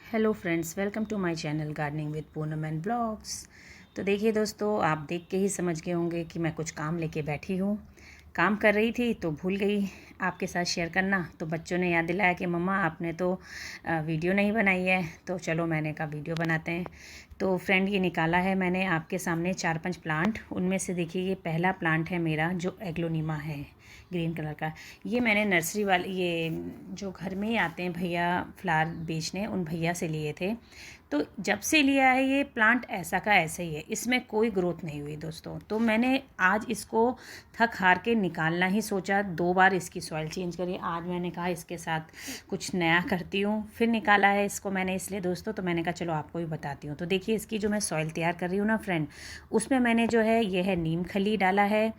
Hello friends, welcome to my channel gardening with Poonam and blogs. तो देखिए दोस्तों, आप देख के ही समझ गए होंगे कि मैं कुछ काम लेके बैठी हूँ। काम कर रही थी तो भूल गई आपके साथ शेयर करना। तो बच्चों ने याद दिलाया कि मम्मा आपने तो वीडियो नहीं बनाई है, तो चलो मैंने कहा वीडियो बनाते हैं। तो फ्रेंड, ये निकाला है मैंने आपके सामने 4-5 प्लांट। उनमें से देखिए, ये पहला प्लांट है मेरा जो एग्लोनिमा है, ग्रीन कलर का। ये मैंने नर्सरी वाले, ये जो घर में ही आते हैं भैया फ्लावर बेचने, उन भैया से लिए थे। तो जब से लिया है ये प्लांट ऐसा का ऐसा ही है, इसमें कोई ग्रोथ नहीं हुई दोस्तों। तो मैंने आज इसको थक हार के निकालना ही सोचा। 2 बार इसकी सॉइल चेंज करी। आज मैंने कहा इसके साथ कुछ नया करती हूँ, फिर निकाला है इसको मैंने इसलिए दोस्तों। तो मैंने कहा चलो आपको भी बताती हूँ। तो देखिए, इसकी जो मैं सॉइल तैयार कर रही हूँ ना फ्रेंड, उसमें मैंने जो है ये है नीम खली डाला है।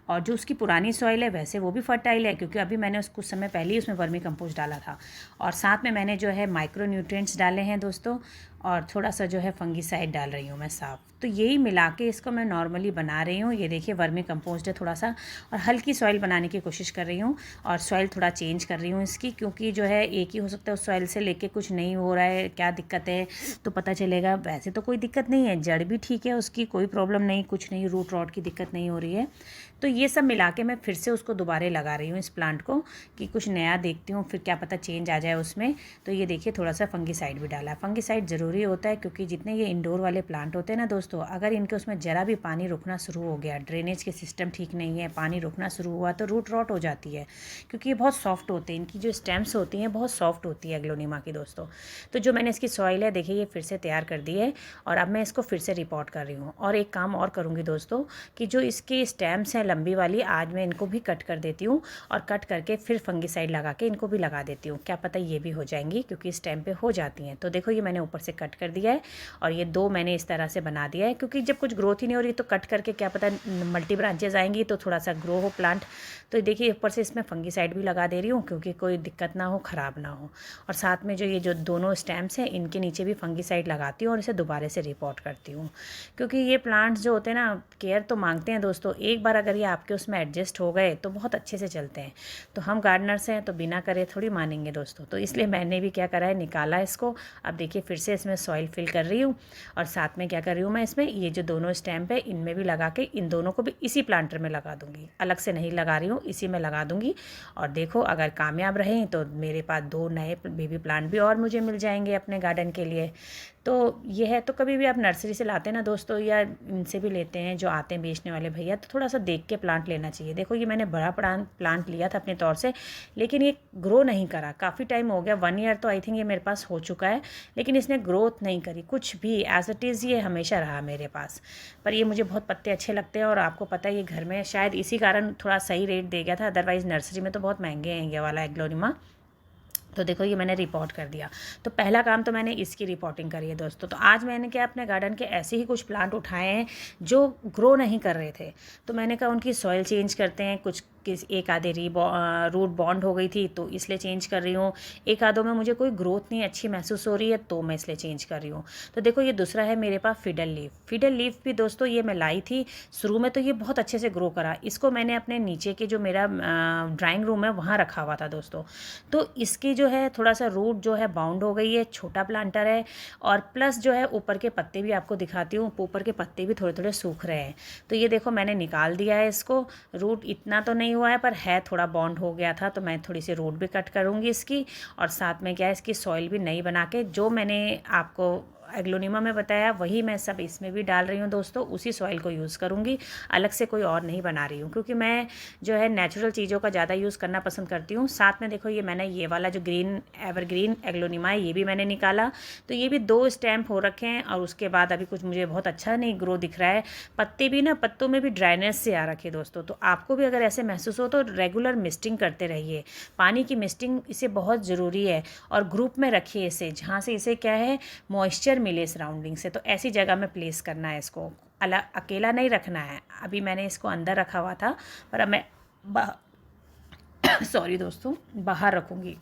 और जो उसकी पुरानी सॉइल है वैसे वो भी फर्टाइल है, क्योंकि अभी मैंने कुछ समय पहले ही उसमें वर्मी कंपोस्ट डाला था। और साथ में मैंने जो है माइक्रो न्यूट्रिएंट्स डाले हैं दोस्तों, और थोड़ा सा जो है फंगीसाइड डाल रही हूँ मैं साफ। तो यही मिला के इसको मैं नॉर्मली बना रही हूँ। ये देखिए, वर्मी कंपोस्ट है थोड़ा सा, और हल्की सॉइल बनाने की कोशिश कर रही हूँ। और सॉइल थोड़ा चेंज कर रही हूँ इसकी, क्योंकि जो है एक ही हो सकता है उस सॉइल से लेके कुछ नहीं हो रहा है, क्या दिक्कत है तो पता चलेगा। वैसे तो कोई दिक्कत नहीं है, जड़ भी ठीक है उसकी, कोई प्रॉब्लम नहीं, कुछ नहीं, रूट रॉट की दिक्कत नहीं हो रही है। तो ये सब मिला के मैं फिर से उसको दोबारा लगा रही हूँ इस प्लांट को, कि कुछ नया देखती हूँ, फिर क्या पता चेंज आ जाए उसमें। तो ये देखिए, थोड़ा सा फंगीसाइड भी डाला है। फंगीसाइड ज़रूरी होता है, क्योंकि जितने ये इंडोर वाले प्लांट होते हैं ना दोस्तों, अगर इनके उसमें ज़रा भी पानी रुकना शुरू हो गया, ड्रेनेज के सिस्टम ठीक नहीं है, पानी रुकना शुरू हुआ, तो रूट रॉट हो जाती है। क्योंकि ये बहुत सॉफ्ट होते हैं, इनकी जो स्टेम्स होती हैं बहुत सॉफ्ट होती है एग्लोनिमा की दोस्तों। तो जो मैंने इसकी सॉइल है देखिए, ये फिर से तैयार कर दी है, और अब मैं इसको फिर से रिपोर्ट कर रही हूँ। और एक काम और करूँगी दोस्तों, कि जो इसकी स्टेम्स हैं लंबी वाली, आज मैं इनको भी कट कर देती हूँ, और कट करके फिर फंगीसाइड लगा के इनको भी लगा देती हूँ। क्या पता ये भी हो जाएंगी, क्योंकि इस टाइम पे हो जाती हैं। तो देखो, ये मैंने ऊपर से कट कर दिया है, और ये 2 मैंने इस तरह से बना दिया है, क्योंकि जब कुछ ग्रोथ ही नहीं हो रही तो कट करके क्या पता मल्टी ब्रांचेज आएंगी तो थोड़ा सा ग्रो हो प्लांट। तो देखिए, ऊपर से इसमें फंगीसाइड भी लगा दे रही हूँ, क्योंकि कोई दिक्कत ना हो, ख़राब ना हो। और साथ में जो ये जो दोनों स्टेम्स हैं, इनके नीचे भी फंगीसाइड लगाती हूँ, और इसे दोबारा से रिपोर्ट करती हूँ। क्योंकि ये प्लांट्स जो होते हैं ना, केयर तो मांगते हैं दोस्तों। एक बार अगर ये आपके उसमें एडजस्ट हो गए तो बहुत अच्छे से चलते हैं। तो हम गार्डनर्स हैं, तो बिना करे थोड़ी मानेंगे दोस्तों। तो इसलिए मैंने भी क्या करा है, निकाला इसको। अब देखिए, फिर से इसमें सॉइल फिल कर रही हूँ, और साथ में क्या कर रही हूँ मैं, इसमें ये जो दोनों स्टैम्प है इनमें भी लगा के, इन दोनों को भी इसी प्लांटर में लगा दूँगी, अलग से नहीं लगा रही हूँ, इसी में लगा दूँगी। और देखो, अगर कामयाब रहें तो मेरे पास 2 नए बेबी प्लांट भी और मुझे मिल जाएंगे अपने गार्डन के लिए। तो ये है। तो कभी भी आप नर्सरी से लाते हैं ना दोस्तों, या इनसे भी लेते हैं जो आते हैं बेचने वाले भैया, तो थोड़ा सा देख के प्लांट लेना चाहिए। देखो, ये मैंने बड़ा प्लांट लिया था अपने तौर से, लेकिन ये ग्रो नहीं करा। काफ़ी टाइम हो गया, 1 ईयर तो आई थिंक ये मेरे पास हो चुका है, लेकिन इसने ग्रोथ नहीं करी कुछ भी। एज इट इज़ ये हमेशा रहा मेरे पास। पर ये मुझे बहुत पत्ते अच्छे लगते हैं, और आपको पता है ये घर में शायद इसी कारण थोड़ा सही रेट दे गया था, अदरवाइज़ नर्सरी में तो बहुत महंगे हैं ये वाला एग्लोनिमा। तो देखो, ये मैंने रिपोर्ट कर दिया। तो पहला काम तो मैंने इसकी रिपोर्टिंग करी है दोस्तों। तो आज मैंने क्या, अपने गार्डन के ऐसे ही कुछ प्लांट उठाए हैं जो ग्रो नहीं कर रहे थे। तो मैंने कहा उनकी सॉइल चेंज करते हैं। कुछ एक आधे रूट बॉन्ड हो गई थी तो इसलिए चेंज कर रही हूँ। एक आधों में मुझे कोई ग्रोथ नहीं अच्छी महसूस हो रही है, तो मैं इसलिए चेंज कर रही हूँ। तो देखो, ये दूसरा है मेरे पास फिडल लीफ। फिडल लीफ भी दोस्तों ये मैं लाई थी शुरू में, तो ये बहुत अच्छे से ग्रो करा। इसको मैंने अपने नीचे के जो मेरा ड्राइंग रूम है वहाँ रखा हुआ था दोस्तों। तो इसकी जो है थोड़ा सा रूट जो है बाउंड हो गई है, छोटा प्लांटर है। और प्लस जो है ऊपर के पत्ते भी आपको दिखाती हूँ, ऊपर के पत्ते भी थोड़े थोड़े सूख रहे हैं। तो ये देखो, मैंने निकाल दिया है इसको। रूट इतना तो नहीं हुआ है, पर है थोड़ा बॉन्ड हो गया था, तो मैं थोड़ी सी रूट भी कट करूँगी इसकी। और साथ में क्या है, इसकी सॉइल भी नई बना के, जो मैंने आपको एग्लोनिमा में बताया वही मैं सब इसमें भी डाल रही हूँ दोस्तों। उसी सॉइल को यूज़ करूँगी, अलग से कोई और नहीं बना रही हूँ, क्योंकि मैं जो है नेचुरल चीज़ों का ज़्यादा यूज़ करना पसंद करती हूँ। साथ में देखो, ये मैंने ये वाला जो ग्रीन एवरग्रीन एग्लोनिमा है ये भी मैंने निकाला। तो ये भी 2 स्टैम्प हो रखे हैं, और उसके बाद अभी कुछ मुझे बहुत अच्छा नहीं ग्रो दिख रहा है। पत्ते भी ना, पत्तों में भी ड्राइनेस से आ रखे दोस्तों। तो आपको भी अगर ऐसे महसूस हो तो रेगुलर मिस्टिंग करते रहिए। पानी की मिस्टिंग इसे बहुत ज़रूरी है, और ग्रुप में रखिए इसे, जहाँ से इसे क्या है, मॉइस्चर मिले सराउंडिंग से। तो ऐसी जगह में प्लेस करना है इसको, अलग अकेला नहीं रखना है। अभी मैंने इसको अंदर रखा हुआ था, पर अब मैं सॉरी दोस्तों, बाहर रखूँगी।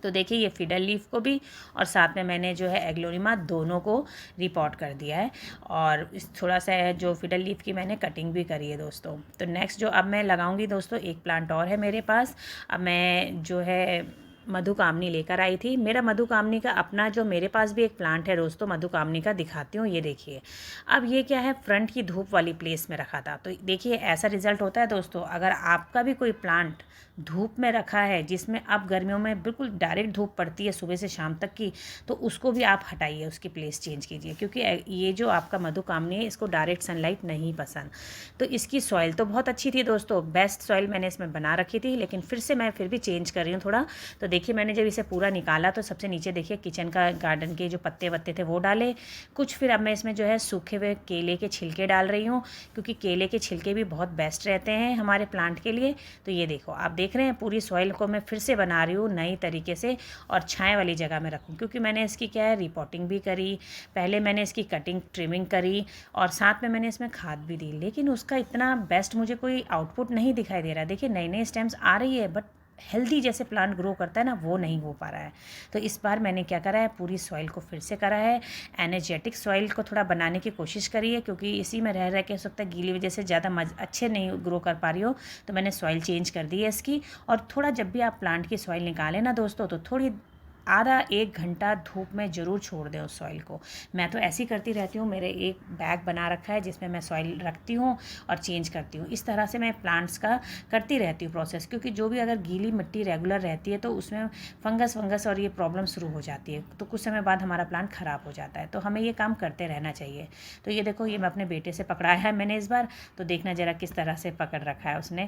तो देखिए, ये फिडल लीफ को भी और साथ में मैंने जो है एग्लोनिमा दोनों को रिपोर्ट कर दिया है। और इस थोड़ा सा है जो फिडल लीफ की मैंने कटिंग भी करी है दोस्तों। तो नेक्स्ट जो अब मैं लगाऊंगी दोस्तों, एक प्लांट और है मेरे पास। अब मैं जो है मधुकामनी लेकर आई थी। मेरा मधुकामनी का अपना जो मेरे पास भी एक प्लांट है दोस्तों मधुकामनी का, दिखाती हूँ। ये देखिए, अब ये क्या है, फ्रंट की धूप वाली प्लेस में रखा था। तो देखिए ऐसा रिज़ल्ट होता है दोस्तों। अगर आपका भी कोई प्लांट धूप में रखा है जिसमें अब गर्मियों में बिल्कुल डायरेक्ट धूप पड़ती है सुबह से शाम तक की, तो उसको भी आप हटाइए, उसकी प्लेस चेंज कीजिए, क्योंकि ये जो आपका मधुकामनी है इसको डायरेक्ट सनलाइट नहीं पसंद। तो इसकी सॉइल तो बहुत अच्छी थी दोस्तों, बेस्ट सॉइल मैंने इसमें बना रखी थी, लेकिन फिर से मैं फिर भी चेंज कर रही हूँ थोड़ा। तो देखिए मैंने जब इसे पूरा निकाला तो सबसे नीचे देखिए किचन का गार्डन के जो पत्ते वत्ते थे वो डाले कुछ। फिर अब मैं इसमें जो है सूखे हुए केले के छिलके डाल रही हूँ, क्योंकि केले के छिलके भी बहुत बेस्ट रहते हैं हमारे प्लांट के लिए। तो ये देखो आप देख रहे हैं, पूरी सॉइल को मैं फिर से बना रही हूँ नई तरीके से, और छाएँ वाली जगह में रखूँ, क्योंकि मैंने इसकी क्या है रिपोर्टिंग भी करी, पहले मैंने इसकी कटिंग ट्रिमिंग करी, और साथ में मैंने इसमें खाद भी दी, लेकिन उसका इतना बेस्ट मुझे कोई आउटपुट नहीं दिखाई दे रहा। देखिए नए नए स्टेम्स आ रही है, बट हेल्दी जैसे प्लांट ग्रो करता है ना, वो नहीं हो पा रहा है। तो इस बार मैंने क्या करा है, पूरी सॉइल को फिर से करा है, एनर्जेटिक सॉइल को थोड़ा बनाने की कोशिश करी है, क्योंकि इसी में रह रह के हो सकता है गीली वजह से ज़्यादा अच्छे नहीं ग्रो कर पा रही हो। तो मैंने सॉइल चेंज कर दी है इसकी। और थोड़ा जब भी आप प्लांट की सॉइल निकालें ना दोस्तों, तो थोड़ी आधा 1 घंटा धूप में ज़रूर छोड़ दें उस सॉइल को। मैं तो ऐसी करती रहती हूँ, मेरे एक बैग बना रखा है जिसमें मैं सॉइल रखती हूँ और चेंज करती हूँ। इस तरह से मैं प्लांट्स का करती रहती हूँ प्रोसेस, क्योंकि जो भी अगर गीली मिट्टी रेगुलर रहती है तो उसमें फंगस और ये प्रॉब्लम शुरू हो जाती है, तो कुछ समय बाद हमारा प्लांट ख़राब हो जाता है। तो हमें ये काम करते रहना चाहिए। तो ये देखो, ये मैं अपने बेटे से पकड़ाया है मैंने इस बार, तो देखना ज़रा किस तरह से पकड़ रखा है उसने।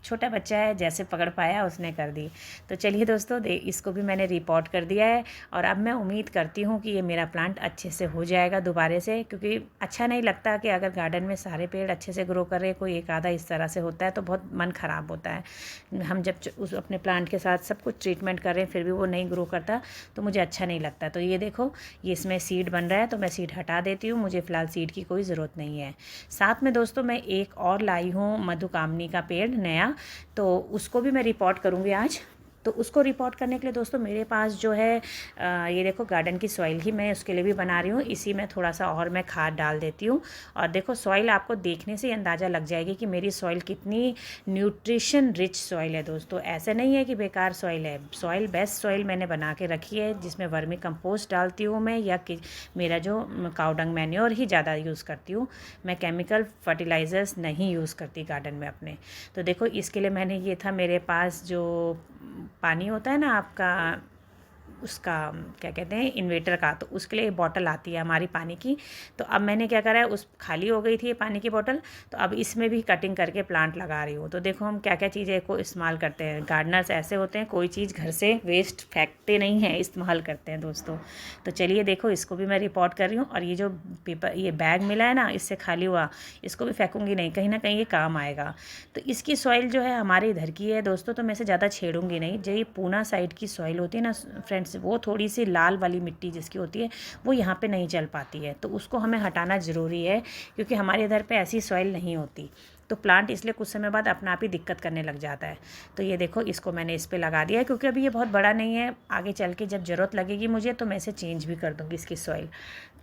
छोटा बच्चा है, जैसे पकड़ पाया उसने कर दी। तो चलिए दोस्तों, इसको भी मैंने रिपोर्ट कर दिया है, और अब मैं उम्मीद करती हूँ कि ये मेरा प्लांट अच्छे से हो जाएगा दोबारा से, क्योंकि अच्छा नहीं लगता कि अगर गार्डन में सारे पेड़ अच्छे से ग्रो कर रहे, कोई एक आधा इस तरह से होता है तो बहुत मन ख़राब होता है। हम जब उस अपने प्लांट के साथ सब कुछ ट्रीटमेंट कर रहे हैं फिर भी वो नहीं ग्रो करता, तो मुझे अच्छा नहीं लगता। तो ये देखो, ये इसमें सीड बन रहा है, तो मैं सीड हटा देती हूँ, मुझे फ़िलहाल सीड की कोई ज़रूरत नहीं है। साथ में दोस्तों मैं एक और लाई हूँ मधुकामनी का पेड़ नया, तो उसको भी मैं रिपोर्ट करूँगी आज। तो उसको रिपोर्ट करने के लिए दोस्तों मेरे पास जो है ये देखो गार्डन की सॉइल ही मैं उसके लिए भी बना रही हूँ। इसी में थोड़ा सा और मैं खाद डाल देती हूँ, और देखो सॉइल आपको देखने से ही अंदाज़ा लग जाएगी कि मेरी सॉइल कितनी न्यूट्रिशन रिच सॉइल है दोस्तों। ऐसे नहीं है कि बेकार सॉइल है, सॉइल बेस्ट सॉइल मैंने बना के रखी है, जिसमें वर्मी कंपोस्ट डालती हूँ मैं, या कि मेरा जो काउडंग मैन्योर ही ज़्यादा यूज़ करती हूँ। मैं केमिकल फर्टिलाइज़र्स नहीं यूज़ करती गार्डन में अपने। तो देखो इसके लिए मैंने, ये था मेरे पास जो पानी होता है ना आपका, उसका क्या कहते हैं, इन्वेटर का, तो उसके लिए बॉटल आती है हमारी पानी की। तो अब मैंने क्या करा है, उस खाली हो गई थी ये पानी की बोतल, तो अब इसमें भी कटिंग करके प्लांट लगा रही हूँ। तो देखो हम क्या क्या चीज़ें को इस्तेमाल करते हैं, गार्डनर्स ऐसे होते हैं, कोई चीज़ घर से वेस्ट फेंकते नहीं हैं, इस्तेमाल करते हैं दोस्तों। तो चलिए देखो, इसको भी मैं रिपोर्ट कर रही हूँ, और ये जो पेपर, ये बैग मिला है ना इससे खाली हुआ, इसको भी फेंकूँगी नहीं, कहीं ना कहीं ये काम आएगा। तो इसकी सॉइल जो है हमारे इधर की है दोस्तों, तो मैं इसे ज़्यादा छेड़ूंगी नहीं। जो ये पूना साइड की सॉइल होती है ना फ्रेंड्स, वो थोड़ी सी लाल वाली मिट्टी जिसकी होती है वो यहाँ पे नहीं चल पाती है, तो उसको हमें हटाना ज़रूरी है, क्योंकि हमारे इधर पे ऐसी सॉइल नहीं होती। तो प्लांट इसलिए कुछ समय बाद अपना आप ही दिक्कत करने लग जाता है। तो ये देखो, इसको मैंने इस पे लगा दिया है, क्योंकि अभी ये बहुत बड़ा नहीं है, आगे चल के जब ज़रूरत लगेगी मुझे तो मैं इसे चेंज भी कर दूँगी इसकी सॉइल।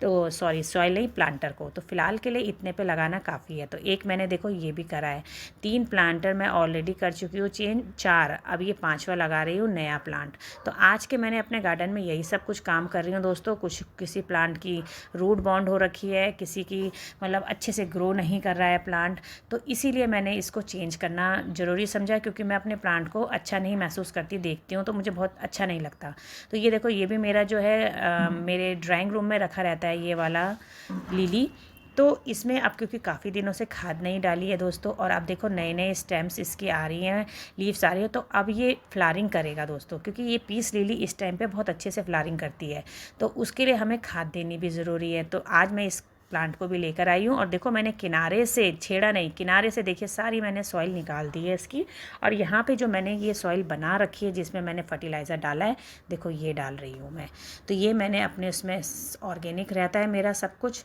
तो सॉरी, सॉइल नहीं, प्लांटर को। तो फ़िलहाल के लिए इतने पे लगाना काफ़ी है। तो एक मैंने देखो ये भी करा है, 3 प्लांटर मैं ऑलरेडी कर चुकी हूँ चेंज, 4, अब ये 5वां लगा रही हूँ नया प्लांट। तो आज के मैंने अपने गार्डन में यही सब कुछ काम कर रही हूँ दोस्तों। कुछ किसी प्लांट की रूट बॉन्ड हो रखी है, किसी की मतलब अच्छे से ग्रो नहीं कर रहा है प्लांट, तो इसीलिए मैंने इसको चेंज करना ज़रूरी समझा, क्योंकि मैं अपने प्लांट को अच्छा नहीं महसूस करती, देखती हूँ तो मुझे बहुत अच्छा नहीं लगता। तो ये देखो, ये भी मेरा जो है मेरे ड्राइंग रूम में रखा रहता है ये वाला लिली। तो इसमें अब क्योंकि काफ़ी दिनों से खाद नहीं डाली है दोस्तों, और अब देखो नए नए स्टेम्स इसकी आ रही हैं, लीव्स आ रही है, तो अब ये फ्लावरिंग करेगा दोस्तों, क्योंकि ये पीस लिली इस टाइम पे बहुत अच्छे से फ्लावरिंग करती है। तो उसके लिए हमें खाद देनी भी ज़रूरी है। तो आज मैं इस प्लांट को भी लेकर आई हूँ, और देखो मैंने किनारे से छेड़ा नहीं, किनारे से देखिए सारी मैंने सॉइल निकाल दी है इसकी, और यहाँ पे जो मैंने ये सॉइल बना रखी है जिसमें मैंने फर्टिलाइज़र डाला है, देखो ये डाल रही हूँ मैं। तो ये मैंने अपने उसमें ऑर्गेनिक रहता है मेरा सब कुछ,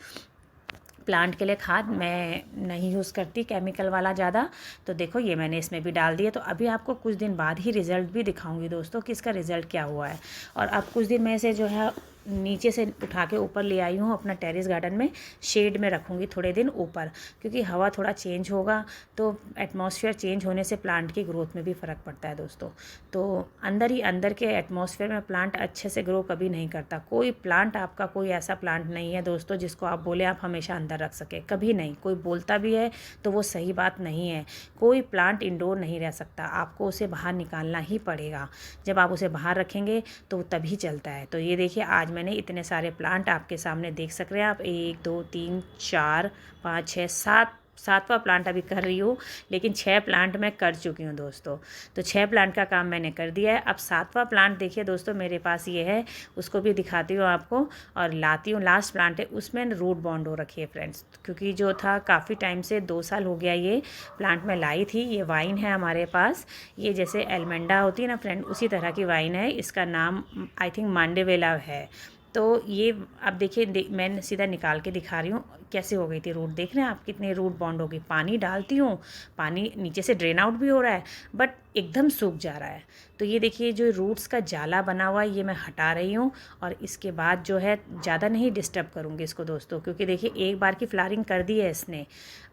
प्लांट के लिए खाद मैं नहीं यूज़ करती केमिकल वाला ज़्यादा। तो देखो ये मैंने इसमें भी डाल दिया। तो अभी आपको कुछ दिन बाद ही रिज़ल्ट भी दिखाऊंगी दोस्तों कि इसका रिज़ल्ट क्या हुआ है। और अब कुछ दिन में इसे जो है नीचे से उठा के ऊपर ले आई हूँ अपना टेरेस गार्डन में, शेड में रखूँगी थोड़े दिन ऊपर, क्योंकि हवा थोड़ा चेंज होगा तो एटमॉस्फेयर चेंज होने से प्लांट की ग्रोथ में भी फ़र्क पड़ता है दोस्तों। तो अंदर ही अंदर के एटमॉस्फेयर में प्लांट अच्छे से ग्रो कभी नहीं करता। कोई प्लांट आपका कोई ऐसा प्लांट नहीं है दोस्तों जिसको आप बोले आप हमेशा अंदर रख सके, कभी नहीं। कोई बोलता भी है तो वो सही बात नहीं है। कोई प्लांट इंडोर नहीं रह सकता, आपको उसे बाहर निकालना ही पड़ेगा। जब आप उसे बाहर रखेंगे तो तभी चलता है। तो ये देखिए आज मैंने इतने सारे प्लांट आपके सामने देख सक रहे हैं आप, 1 2 3 4 5 6 7, सातवां प्लांट अभी कर रही हूँ, लेकिन 6 प्लांट मैं कर चुकी हूँ दोस्तों। तो 6 प्लांट का काम मैंने कर दिया है। अब 7वां प्लांट देखिए दोस्तों मेरे पास ये है, उसको भी दिखाती हूँ आपको और लाती हूँ। लास्ट प्लांट है, उसमें रूट बॉन्ड हो रखी है फ्रेंड्स, क्योंकि जो था काफ़ी टाइम से 2 साल हो गया ये प्लांट मैं लाई थी। ये वाइन है हमारे पास, ये जैसे एलमेंडा होती है ना फ्रेंड, उसी तरह की वाइन है। इसका नाम आई थिंक मांडेवेला है। तो ये अब देखिए मैं सीधा निकाल के दिखा रही हूँ कैसे हो गई थी रूट। देख रहे हैं आप कितने रूट बॉन्ड हो गई। पानी डालती हूँ, पानी नीचे से ड्रेन आउट भी हो रहा है बट एकदम सूख जा रहा है। तो ये देखिए जो रूट्स का जाला बना हुआ है ये मैं हटा रही हूँ, और इसके बाद जो है ज़्यादा नहीं डिस्टर्ब करूँगी इसको दोस्तों, क्योंकि देखिए एक बार की फ्लावरिंग कर दी है इसने।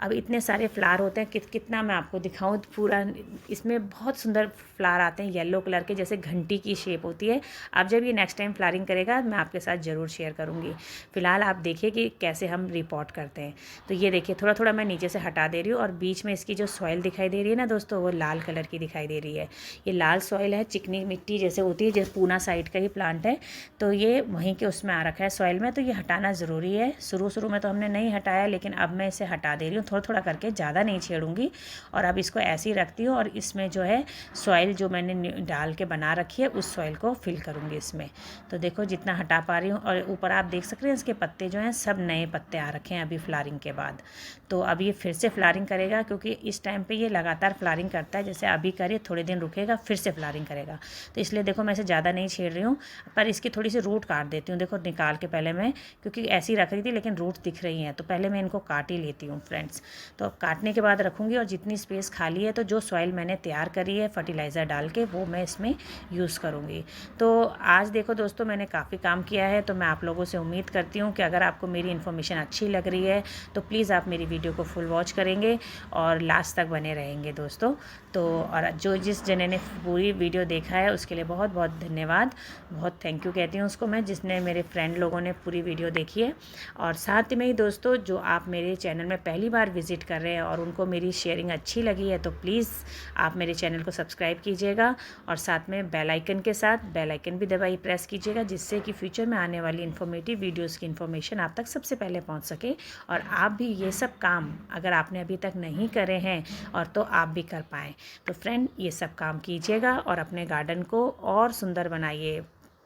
अब इतने सारे फ्लावर होते हैं, कितना मैं आपको दिखाऊँ पूरा। इसमें बहुत सुंदर फ्लावर आते हैं येलो कलर के, जैसे घंटी की शेप होती है। अब जब ये नेक्स्ट टाइम फ्लावरिंग करेगा मैं आपके साथ ज़रूर शेयर करूँगी। फ़िलहाल आप देखिए कि कैसे हम रिपोर्ट करते हैं। तो ये देखिए थोड़ा थोड़ा मैं नीचे से हटा दे रही हूँ, और बीच में इसकी जो सॉइल दिखाई दे रही है ना दोस्तों, वो लाल कलर की दिखाई दे रही है। ये लाल सॉइल है, चिकनी मिट्टी जैसे होती है, जैसे पूना साइड का ही प्लांट है, तो ये वहीं के उसमें आ रखा है सॉइल में। तो ये हटाना ज़रूरी है। शुरू में तो हमने नहीं हटाया, लेकिन अब मैं इसे हटा दे रही हूँ थोड़ा थोड़ा करके, ज़्यादा नहीं छेड़ूंगी। और अब इसको ऐसे ही रखती हूँ, और इसमें जो है सॉइल जो मैंने डाल के बना रखी है उस सॉइल को फिल करूँगी इसमें। तो देखो जितना हटा पा रही हूँ। और ऊपर आप देख सकते हैं इसके पत्ते जो हैं सब नए पत्ते आ रखे हैं अभी फ्लावरिंग के बाद। तो अब ये फिर से फ्लावरिंग करेगा, क्योंकि इस टाइम पे ये लगातार फ्लावरिंग करता है। जैसे अभी करे थोड़े दिन रुकेगा फिर से फ्लावरिंग करेगा। तो इसलिए देखो मैं इसे ज़्यादा नहीं छेड़ रही हूँ, पर इसकी थोड़ी सी रूट काट देती हूँ। देखो निकाल के पहले मैं, क्योंकि ऐसी रख रही थी लेकिन रूट दिख रही हैं, तो पहले मैं इनको काट ही लेती हूँ फ्रेंड्स। तो अब काटने के बाद रखूँगी, और जितनी स्पेस खाली है तो जो सॉइल मैंने तैयार करी है फर्टिलाइज़र डाल के वो मैं इसमें यूज़ करूँगी। तो आज देखो दोस्तों मैंने काफ़ी काम किया है। तो मैं आप लोगों से उम्मीद करती हूँ कि अगर आपको मेरी इन्फॉर्मेशन अच्छी लग रही है तो प्लीज़ आप मेरी वीडियो को फुल वॉच करेंगे और लास्ट तक बने रहेंगे दोस्तों। तो और जो जिस जने ने पूरी वीडियो देखा है उसके लिए बहुत बहुत धन्यवाद, बहुत थैंक यू कहती हूँ उसको मैं, जिसने मेरे फ्रेंड लोगों ने पूरी वीडियो देखी है। और साथ में ही दोस्तों जो आप मेरे चैनल में पहली बार विज़िट कर रहे हैं और उनको मेरी शेयरिंग अच्छी लगी है, तो प्लीज़ आप मेरे चैनल को सब्सक्राइब कीजिएगा, और साथ में बेल आइकन के साथ बेल आइकन भी दबाइए, प्रेस कीजिएगा, जिससे कि फ्यूचर में आने वाली इन्फॉर्मेटिव वीडियोज़ की इन्फॉर्मेशन आप तक सबसे पहले पहुँच सके। और आप भी ये सब काम अगर आपने अभी तक नहीं करे हैं और तो आप भी कर पाएँ, तो फ्रेंड ये सब काम कीजिएगा और अपने गार्डन को और सुंदर बनाइए।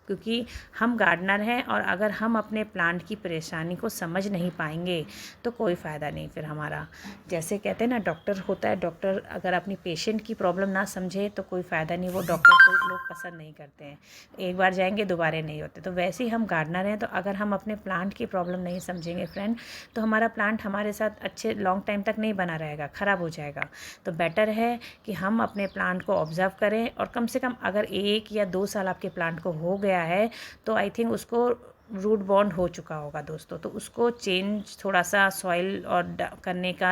क्योंकि हम गार्डनर हैं, और अगर हम अपने प्लांट की परेशानी को समझ नहीं पाएंगे तो कोई फ़ायदा नहीं फिर हमारा। जैसे कहते हैं ना डॉक्टर होता है, डॉक्टर अगर अपनी पेशेंट की प्रॉब्लम ना समझे तो कोई फ़ायदा नहीं, वो डॉक्टर को लोग पसंद नहीं करते हैं, एक बार जाएंगे दोबारा नहीं होते। तो वैसे ही हम गार्डनर हैं, तो अगर हम अपने प्लांट की प्रॉब्लम नहीं समझेंगे फ्रेंड, तो हमारा प्लांट हमारे साथ अच्छे लॉन्ग टाइम तक नहीं बना रहेगा, ख़राब हो जाएगा। तो बेटर है कि हम अपने प्लांट को ऑब्ज़र्व करें, और कम से कम अगर 1 या 2 साल आपके प्लांट को हो गया है तो आई थिंक उसको रूट बॉन्ड हो चुका होगा दोस्तों, तो उसको चेंज थोड़ा सा सॉइल और करने का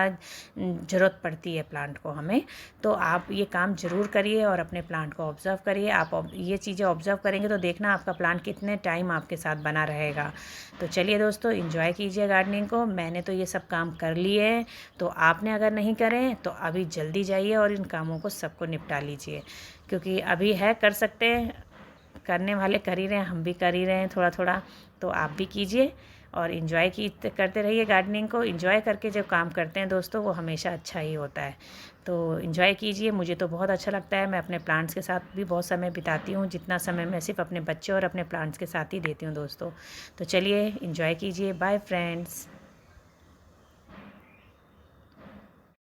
ज़रूरत पड़ती है प्लांट को हमें। तो आप ये काम ज़रूर करिए और अपने प्लांट को ऑब्ज़र्व करिए। आप ये चीज़ें ऑब्ज़र्व करेंगे तो देखना आपका प्लांट कितने टाइम आपके साथ बना रहेगा। तो चलिए दोस्तों एंजॉय कीजिए गार्डनिंग को। मैंने तो ये सब काम कर लिए हैं, तो आपने अगर नहीं करें तो अभी जल्दी जाइए और इन कामों को सबको निपटा लीजिए, क्योंकि अभी है कर सकते हैं, करने वाले कर ही रहे हैं, हम भी कर ही रहे हैं थोड़ा थोड़ा। तो आप भी कीजिए और इन्जॉय करते रहिए गार्डनिंग को। इन्जॉय करके जब काम करते हैं दोस्तों वो हमेशा अच्छा ही होता है। तो इन्जॉय कीजिए, मुझे तो बहुत अच्छा लगता है। मैं अपने प्लांट्स के साथ भी बहुत समय बिताती हूँ, जितना समय मैं सिर्फ अपने बच्चे और अपने प्लांट्स के साथ ही देती हूँ दोस्तों। तो चलिए इन्जॉय कीजिए। Bye friends.